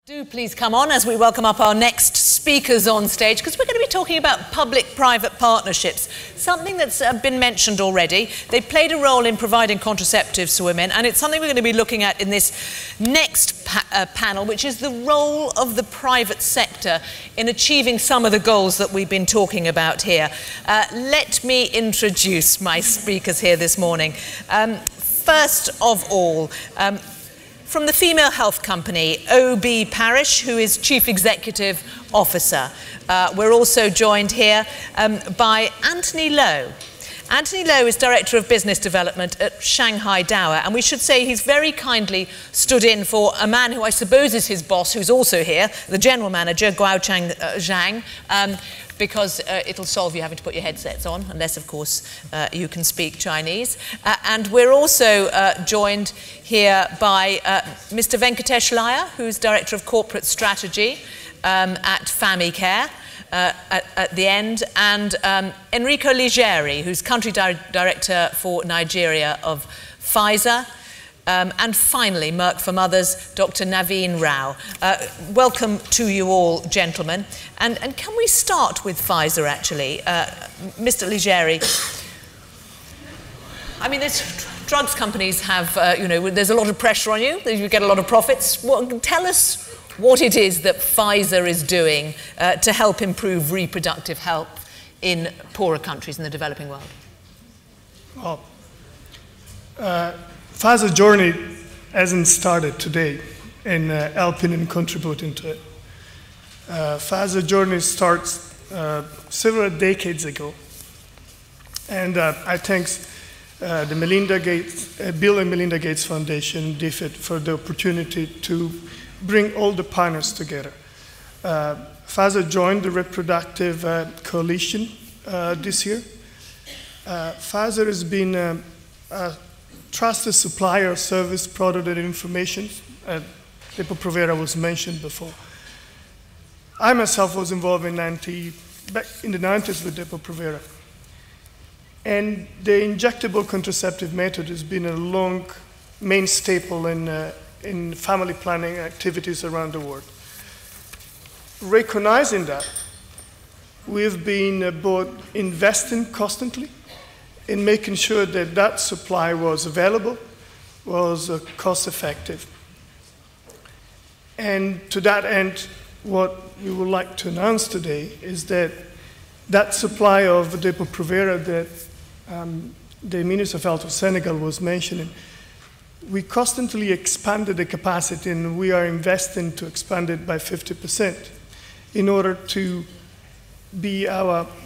Do please come on as we welcome up our next speakers on stage, because we're going to be talking about public-private partnerships, something that's been mentioned already. They've played a role in providing contraceptives to women, and it's something we're going to be looking at in this next panel, which is the role of the private sector in achieving some of the goals that we've been talking about here. Let me introduce my speakers here this morning. First of all, from the female health company, OB Parrish, who is Chief Executive Officer. We're also joined here by Anthony Lowe. Anthony Lowe is Director of Business Development at Shanghai Dahua, and we should say he's very kindly stood in for a man who I suppose is his boss, who's also here, the General Manager, Guoquiang, Zhang, because it'll solve you having to put your headsets on, unless, of course, you can speak Chinese. And we're also joined here by Mr. Venkatesh, who's Director of Corporate Strategy at Famy at the end, and Enrico Liggeri, who's Country Director for Nigeria of Pfizer. And finally, Merck for Mothers, Dr. Naveen Rao. Welcome to you all, gentlemen. And can we start with Pfizer, actually? Mr. Liggeri, I mean, drugs companies have, you know, there's a lot of pressure on you, you get a lot of profits. Tell us what it is that Pfizer is doing to help improve reproductive health in poorer countries in the developing world. Well, Pfizer's journey hasn't started today in helping and contributing to it. Pfizer's journey starts several decades ago. And I thank the Bill and Melinda Gates Foundation, DFID, for the opportunity to bring all the partners together. Pfizer joined the Reproductive Coalition this year. Pfizer has been a trusted supplier of service, product, and information. Depo-Provera was mentioned before. I myself was involved back in the 90s with Depo-Provera. And the injectable contraceptive method has been a long main staple in family planning activities around the world. Recognizing that, we've been both investing constantly in making sure that that supply was available, was cost-effective. And to that end, what we would like to announce today is that that supply of Depo-Provera that the Minister of Health of Senegal was mentioning, we constantly expanded the capacity, and we are investing to expand it by 50% in order to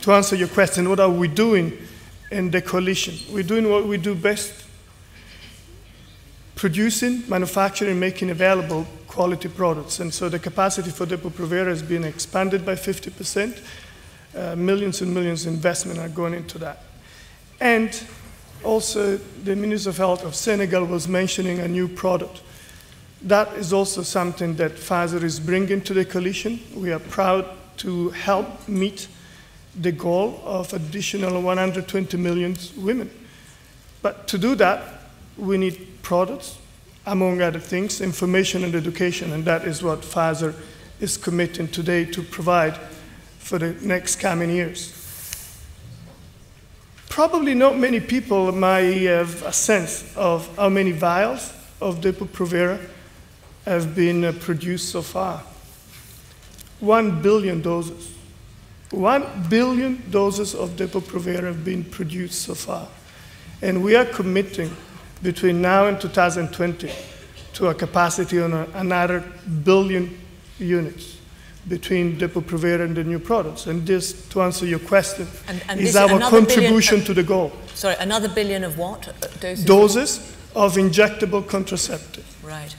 answer your question, what are we doing in the coalition? We're doing what we do best: producing, manufacturing, making available quality products. And so the capacity for Depo-Provera has been expanded by 50%. Millions and millions of investment are going into that. And also, the Minister of Health of Senegal was mentioning a new product. That is also something that Pfizer is bringing to the coalition. We are proud to help meet the goal of additional 120 million women. But to do that, we need products, among other things, information and education, and that is what Pfizer is committing today to provide for the next coming years. Probably not many people might have a sense of how many vials of Depo-Provera have been produced so far. 1 billion doses. 1 billion doses of Depo-Provera have been produced so far. And we are committing between now and 2020 to a capacity on another billion units between Depo-Provera and the new products. And this, to answer your question, is our contribution to the goal. Sorry, another billion of what? Doses of injectable contraceptive. Right.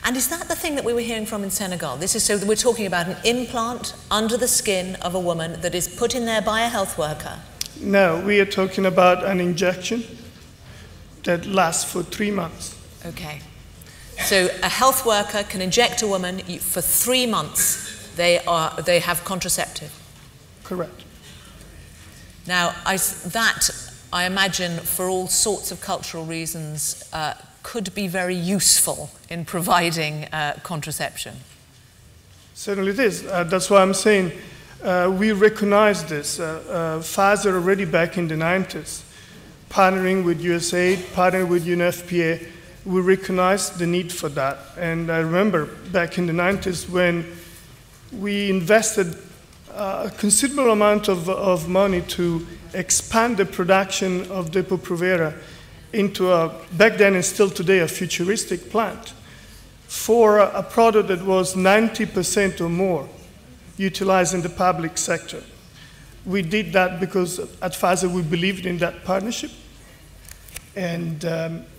And is that the thing that we were hearing from in Senegal? This is so that we're talking about an implant under the skin of a woman that is put in there by a health worker? No, we are talking about an injection that lasts for 3 months. Okay. So a health worker can inject a woman for 3 months. They have contraceptive. Correct. Now, I imagine, for all sorts of cultural reasons, could be very useful in providing contraception. Certainly it is. That's why I'm saying we recognize this. Pfizer already back in the 90s, partnering with USAID, partnering with UNFPA, we recognized the need for that. And I remember back in the 90s when we invested a considerable amount of money to expand the production of Depo-Provera into back then and still today, a futuristic plant for a product that was 90% or more utilized in the public sector. We did that because at Pfizer we believed in that partnership, and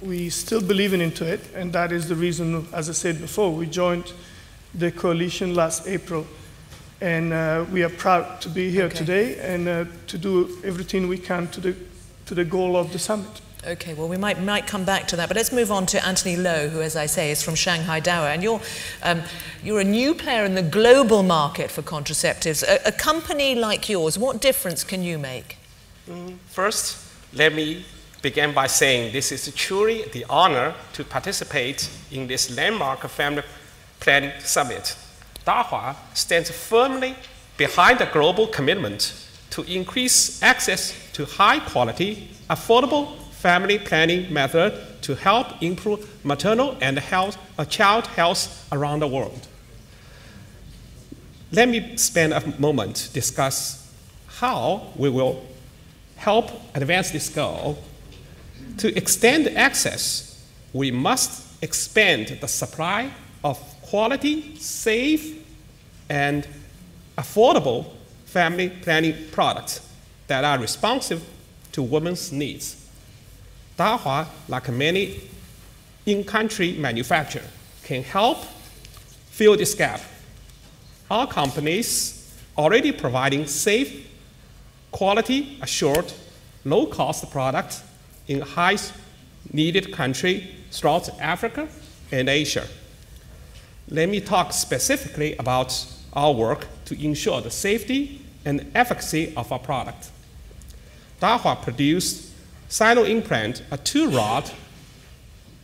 we still believe into it, and that is the reason, as I said before, we joined the coalition last April, and we are proud to be here today and to do everything we can to the goal of the summit. Okay, well, we might come back to that, but let's move on to Anthony Lowe, who, as I say, is from Shanghai, Dahua, and you're a new player in the global market for contraceptives. A company like yours, what difference can you make? First, let me begin by saying this is truly the honor to participate in this landmark family planning summit. Dahua stands firmly behind the global commitment to increase access to high-quality, affordable family planning method to help improve maternal and child health around the world. Let me spend a moment to discuss how we will help advance this goal. To extend access, we must expand the supply of quality, safe, and affordable family planning products that are responsive to women's needs. Dahua, like many in-country manufacturers, can help fill this gap. Our companies already providing safe, quality assured, low-cost products in high-needed countries throughout Africa and Asia. Let me talk specifically about our work to ensure the safety and efficacy of our product. Dahua produced Sino implant, a 2-rod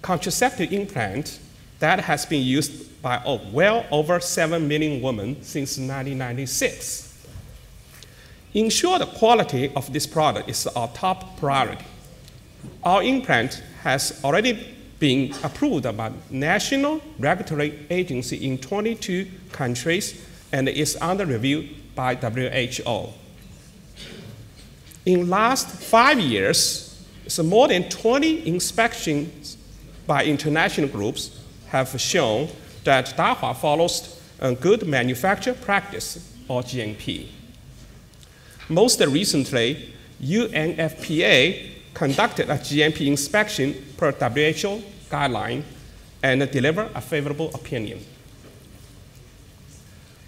contraceptive implant that has been used by well over 7 million women since 1996. Ensure the quality of this product is our top priority. Our implant has already been approved by national regulatory agency in 22 countries and is under review by WHO. In last 5 years, so more than 20 inspections by international groups have shown that Dahua follows a good manufacture practice, or GMP. Most recently, UNFPA conducted a GMP inspection per WHO guideline and delivered a favorable opinion.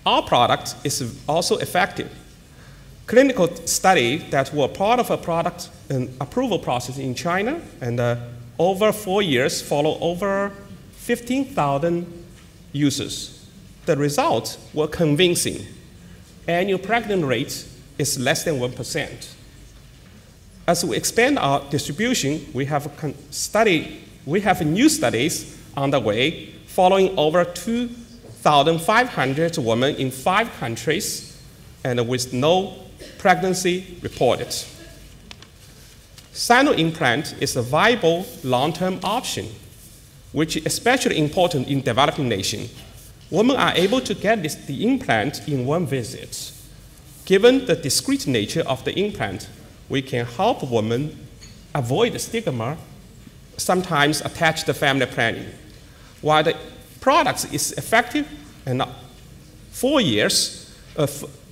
Our product is also effective. Clinical studies that were part of a product and approval process in China, and over 4 years follow over 15,000 users. The results were convincing. Annual pregnant rate is less than 1%. As we expand our distribution, we have new studies underway following over 2,500 women in 5 countries and with no pregnancy reported. Sino implant is a viable long-term option, which is especially important in developing nations. Women are able to get the implant in one visit. Given the discreet nature of the implant, we can help women avoid the stigma sometimes attached to family planning. While the product is effective and 4 years,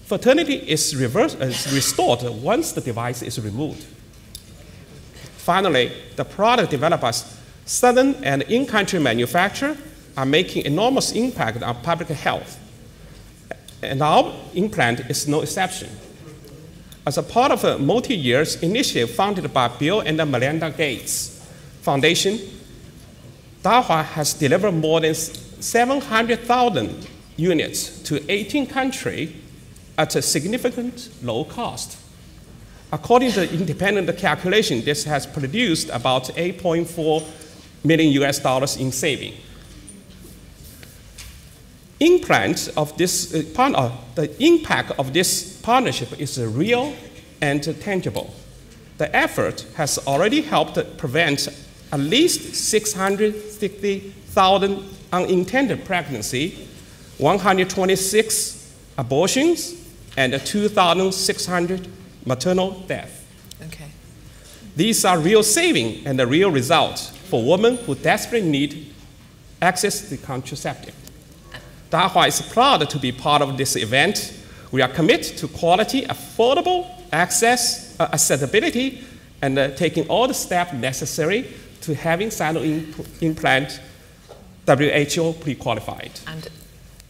fertility is restored once the device is removed. Finally, the product developed by southern and in-country manufacturers are making enormous impact on public health. And our implant is no exception. As a part of a multi-year initiative funded by Bill and Melinda Gates Foundation, Dahua has delivered more than 700,000 units to 18 countries at a significant low cost. According to independent calculation, this has produced about $8.4 million in saving. impact of this partnership is real and tangible. The effort has already helped prevent at least 660,000 unintended pregnancies, 126 abortions, and 2,600 maternal deaths. Okay. These are real savings and the real results for women who desperately need access to contraceptive. Dahua is proud to be part of this event. We are committed to quality, affordable access, accessibility, and taking all the steps necessary to having silo implant WHO pre-qualified.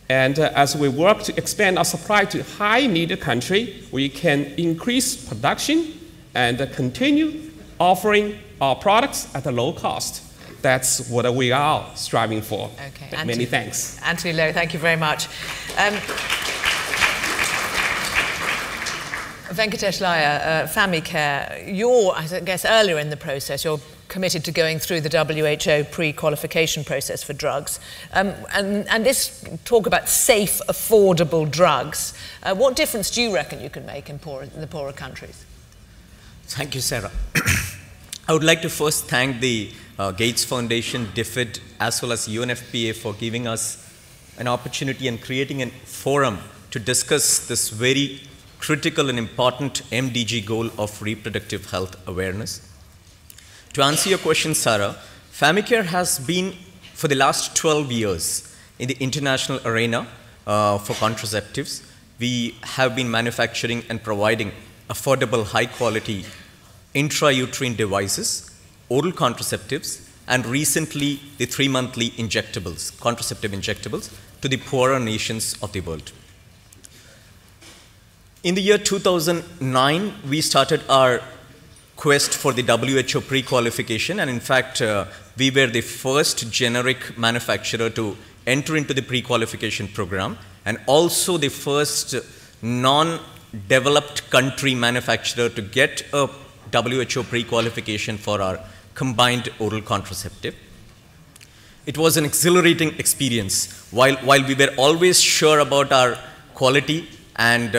And as we work to expand our supply to high-needed countries, we can increase production and continue offering our products at a low cost. That's what we are striving for. Okay. Many thanks. Anthony Lowe, thank you very much. Venkatesh Iyer, Famy Care, you're, I guess, earlier in the process, you're committed to going through the WHO pre-qualification process for drugs. And this talk about safe, affordable drugs, what difference do you reckon you can make in the poorer countries? Thank you, Sarah. I would like to first thank the Gates Foundation, DFID, as well as UNFPA for giving us an opportunity and creating a forum to discuss this very critical and important MDG goal of reproductive health awareness. To answer your question, Sarah, Famy Care has been, for the last 12 years, in the international arena for contraceptives. We have been manufacturing and providing affordable, high-quality intrauterine devices, oral contraceptives, and recently the 3-monthly injectables, contraceptive injectables, to the poorer nations of the world. In the year 2009, we started our quest for the WHO pre-qualification, and in fact, we were the first generic manufacturer to enter into the pre-qualification program, and also the first non-developed country manufacturer to get a WHO pre-qualification for our combined oral contraceptive. It was an exhilarating experience. While we were always sure about our quality, and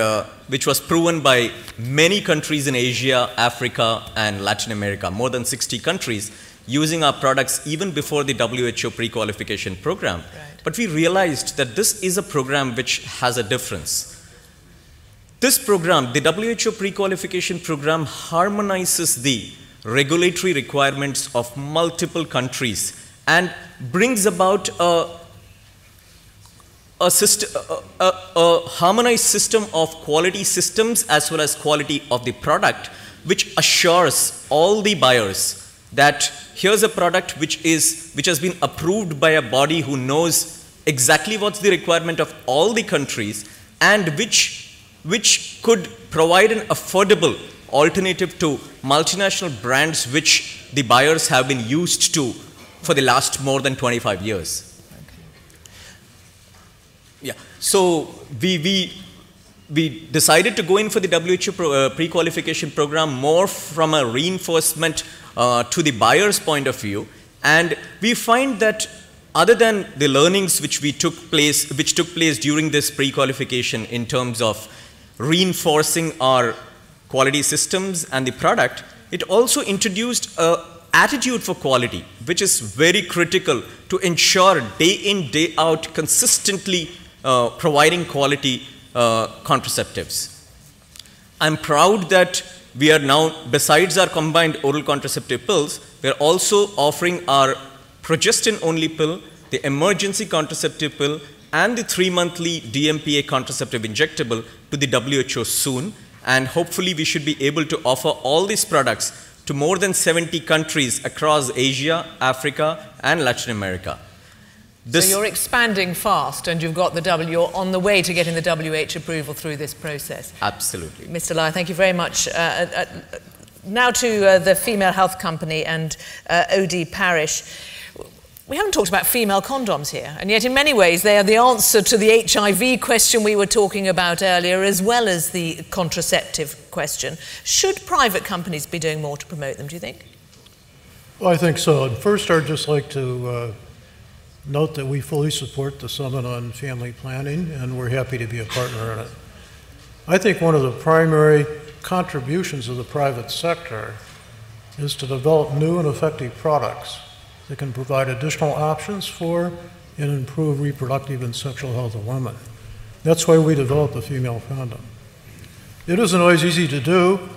which was proven by many countries in Asia, Africa, and Latin America, more than 60 countries using our products even before the WHO pre-qualification program. Right. But we realized that this is a program which has a difference. This program, the WHO pre-qualification program, harmonizes the regulatory requirements of multiple countries and brings about a harmonized system of quality systems as well as quality of the product, which assures all the buyers that here's a product which has been approved by a body who knows exactly what's the requirement of all the countries, and which could provide an affordable alternative to multinational brands which the buyers have been used to for the last more than 25 years. Yeah, so we decided to go in for the WHO pre-qualification program more from a reinforcement to the buyer's point of view, and we find that other than the learnings which took place during this pre-qualification in terms of reinforcing our quality systems and the product, it also introduced an attitude for quality, which is very critical to ensure day in, day out, consistently providing quality contraceptives. I'm proud that we are now, besides our combined oral contraceptive pills, we are also offering our progestin-only pill, the emergency contraceptive pill, and the 3-monthly DMPA contraceptive injectable to the WHO soon. And hopefully we should be able to offer all these products to more than 70 countries across Asia, Africa, and Latin America. So you're expanding fast, and you're on the way to getting the WHO approval through this process. Absolutely. Mr. Iyer, thank you very much. Now to the female health company and OD Parrish. We haven't talked about female condoms here, and yet in many ways they are the answer to the HIV question we were talking about earlier, as well as the contraceptive question. Should private companies be doing more to promote them, do you think? Well, I think so. And first, I'd just like to note that we fully support the Summit on Family Planning, and we're happy to be a partner in it. I think one of the primary contributions of the private sector is to develop new and effective products that can provide additional options for and improve reproductive and sexual health of women. That's why we developed the female condom. It isn't always easy to do.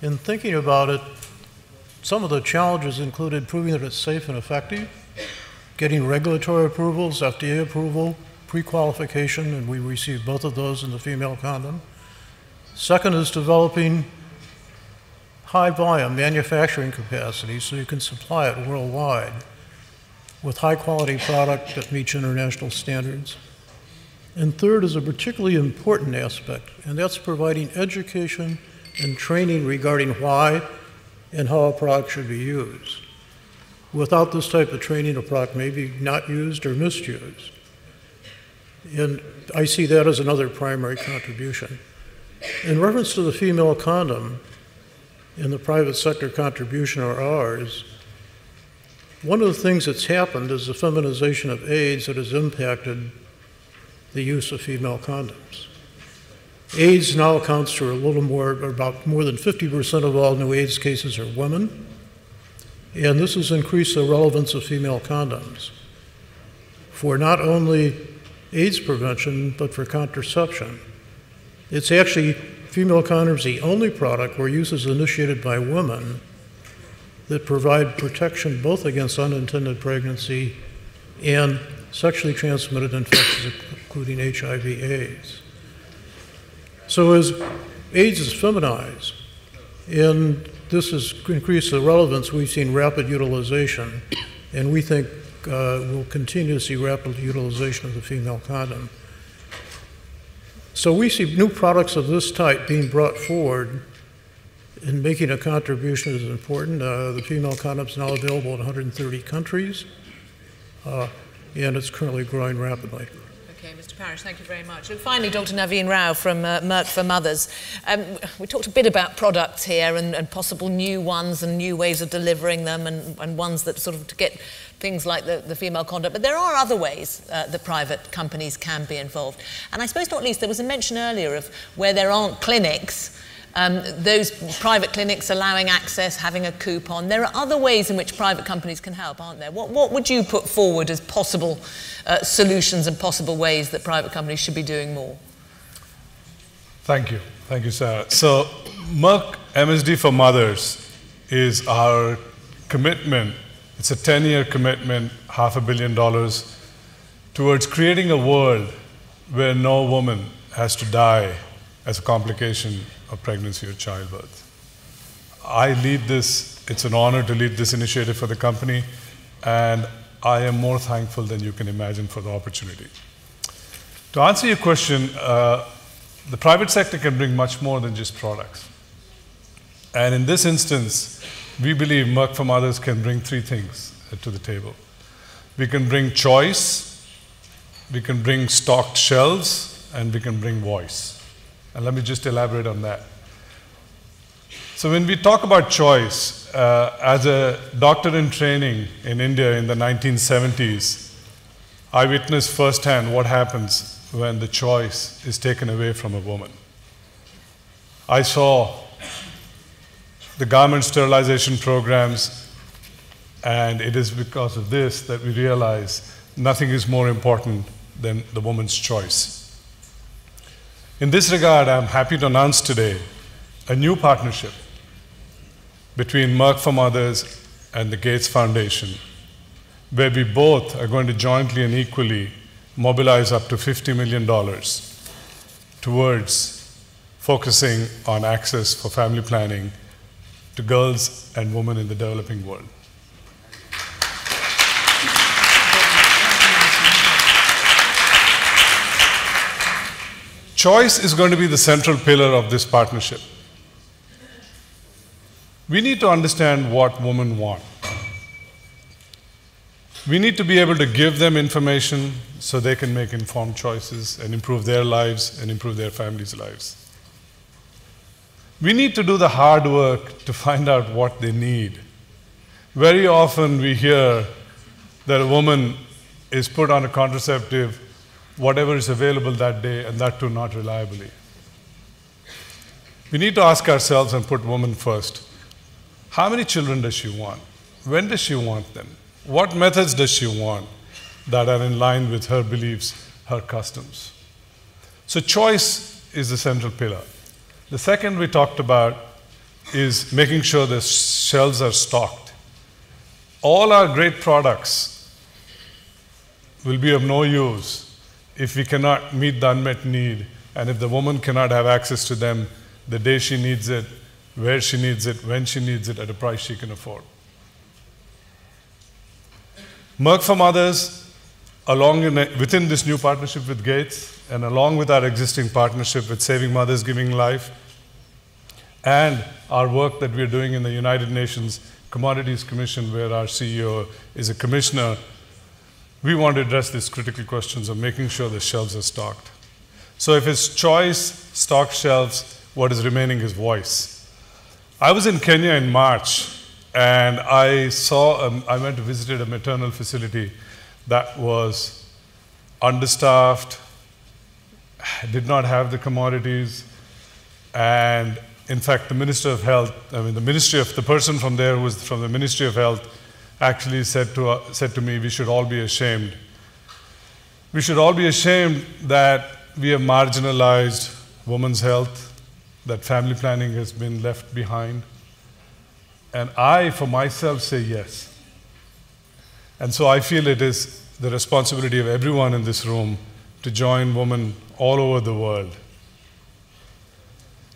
In thinking about it, some of the challenges included proving that it's safe and effective, getting regulatory approvals, FDA approval, pre-qualification, and we received both of those in the female condom. Second is developing high volume manufacturing capacity so you can supply it worldwide with high quality product that meets international standards. And third is a particularly important aspect, and that's providing education and training regarding why and how a product should be used. Without this type of training, a product may be not used or misused. And I see that as another primary contribution. In reference to the female condom and the private sector contribution or ours, one of the things that's happened is the feminization of AIDS that has impacted the use of female condoms. AIDS now accounts for a little more, or about more than 50% of all new AIDS cases are women, and this has increased the relevance of female condoms for not only AIDS prevention, but for contraception. It's actually, female condoms the only product where use is initiated by women that provide protection both against unintended pregnancy and sexually transmitted infections, including HIV/AIDS. So as AIDS is feminized, and this has increased the relevance, we've seen rapid utilization, and we think we'll continue to see rapid utilization of the female condom. So we see new products of this type being brought forward, and making a contribution is important. The female condom is now available in 130 countries, and it's currently growing rapidly. Okay, Mr. Parrish, thank you very much. And finally, Dr. Naveen Rao from Merck for Mothers. We talked a bit about products here and possible new ones and new ways of delivering them and ones that sort of to get things like the female condom. But there are other ways that private companies can be involved. And I suppose not least, there was a mention earlier of where there aren't clinics, those private clinics allowing access, having a coupon. There are other ways in which private companies can help, aren't there? What would you put forward as possible solutions and possible ways that private companies should be doing more? Thank you. Thank you, Sarah. So Merck MSD for Mothers is our commitment. It's a 10-year commitment, $500 million, towards creating a world where no woman has to die as a complication of pregnancy or childbirth. I lead this. It's an honor to lead this initiative for the company, and I am more thankful than you can imagine for the opportunity. To answer your question, the private sector can bring much more than just products. And in this instance, we believe Merck for Mothers can bring three things to the table. We can bring choice, we can bring stocked shelves, and we can bring voice. And let me just elaborate on that. So when we talk about choice, as a doctor in training in India in the 1970s, I witnessed firsthand what happens when the choice is taken away from a woman. I saw the garment sterilization programs, and it is because of this that we realize nothing is more important than the woman's choice. In this regard, I'm happy to announce today a new partnership between Merck for Mothers and the Gates Foundation, where we both are going to jointly and equally mobilize up to $50 million towards focusing on access for family planning to girls and women in the developing world. Choice is going to be the central pillar of this partnership. We need to understand what women want. We need to be able to give them information so they can make informed choices and improve their lives and improve their families' lives. We need to do the hard work to find out what they need. Very often we hear that a woman is put on a contraceptive, whatever is available that day, and that too not reliably. We need to ask ourselves and put women first. How many children does she want? When does she want them? What methods does she want that are in line with her beliefs, her customs? So choice is the central pillar. The second we talked about is making sure the shelves are stocked. All our great products will be of no use if we cannot meet the unmet need, and if the woman cannot have access to them the day she needs it, where she needs it, when she needs it, at a price she can afford. Merck for Mothers, within this new partnership with Gates, and along with our existing partnership with Saving Mothers, Giving Life, and our work that we're doing in the United Nations Commodities Commission, where our CEO is a commissioner, we want to address these critical questions of making sure the shelves are stocked. So if it's choice, stock shelves, what is remaining is voice. I was in Kenya in March, and I went to visit a maternal facility that was understaffed, did not have the commodities, and in fact, the Minister of Health, the person from there who was from the Ministry of Health actually said to me, we should all be ashamed. We should all be ashamed that we have marginalized women's health, that family planning has been left behind. And I, for myself, say yes. And so I feel it is the responsibility of everyone in this room to join women all over the world.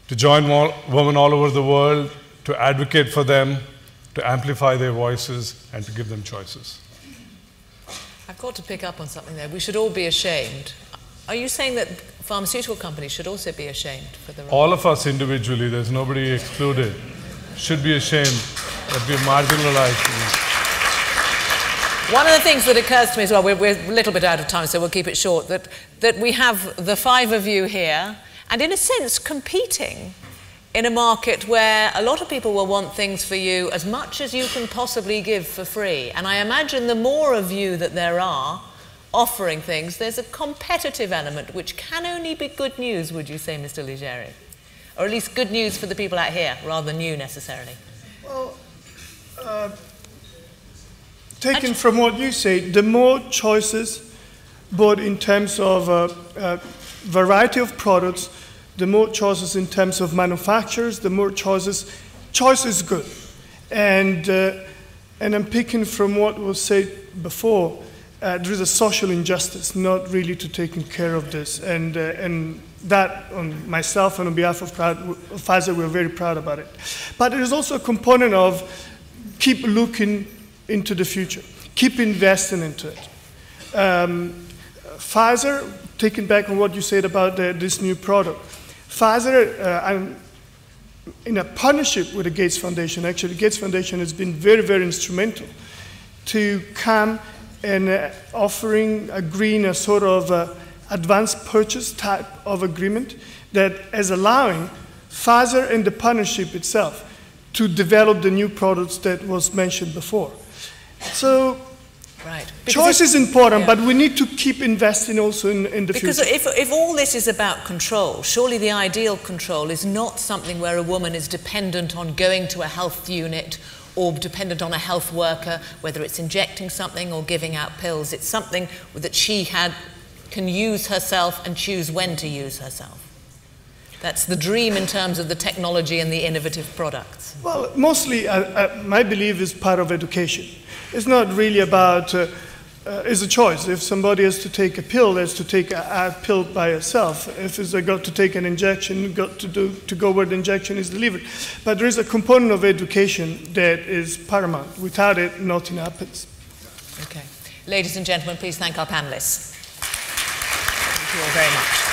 To join women all over the world, to advocate for them, to amplify their voices, and to give them choices. I've got to pick up on something there. We should all be ashamed. Are you saying that pharmaceutical companies should also be ashamed for the role? All of us individually, there's nobody excluded, should be ashamed that we're marginalized. One of the things that occurs to me as well, we're a little bit out of time, so we'll keep it short, that we have the five of you here, and in a sense competing in a market where a lot of people will want things for you as much as you can possibly give for free. And I imagine the more of you that there are offering things, there's a competitive element which can only be good news, would you say, Mr. Liggeri? Or at least good news for the people out here, rather than you necessarily. Well, taken from what you say, the more choices, both in terms of variety of products, the more choices in terms of manufacturers, the more choices. Choice is good. And I'm picking from what was said before, there is a social injustice not really to taking care of this. And that, on myself and on behalf of Pfizer, we're very proud about it. But there is also a component of keep looking into the future, keep investing into it. Pfizer, taking back on what you said about this new product, Pfizer, in a partnership with the Gates Foundation, actually the Gates Foundation has been very, very instrumental to come and agreeing a sort of advanced purchase type of agreement that is allowing Pfizer and the partnership itself to develop the new products that was mentioned before. So choice is important, but we need to keep investing also in the future. Because if all this is about control, surely the ideal control is not something where a woman is dependent on going to a health unit or dependent on a health worker, whether it's injecting something or giving out pills. It's something that she can use herself and choose when to use herself. That's the dream in terms of the technology and the innovative products. Well, mostly, my belief is part of education. It's not really about, it's a choice. If somebody has to take a pill, has to take a pill by itself. If it's got to take an injection, got to go where the injection is delivered. But there is a component of education that is paramount. Without it, nothing happens. Okay. Ladies and gentlemen, please thank our panelists. Thank you all very much.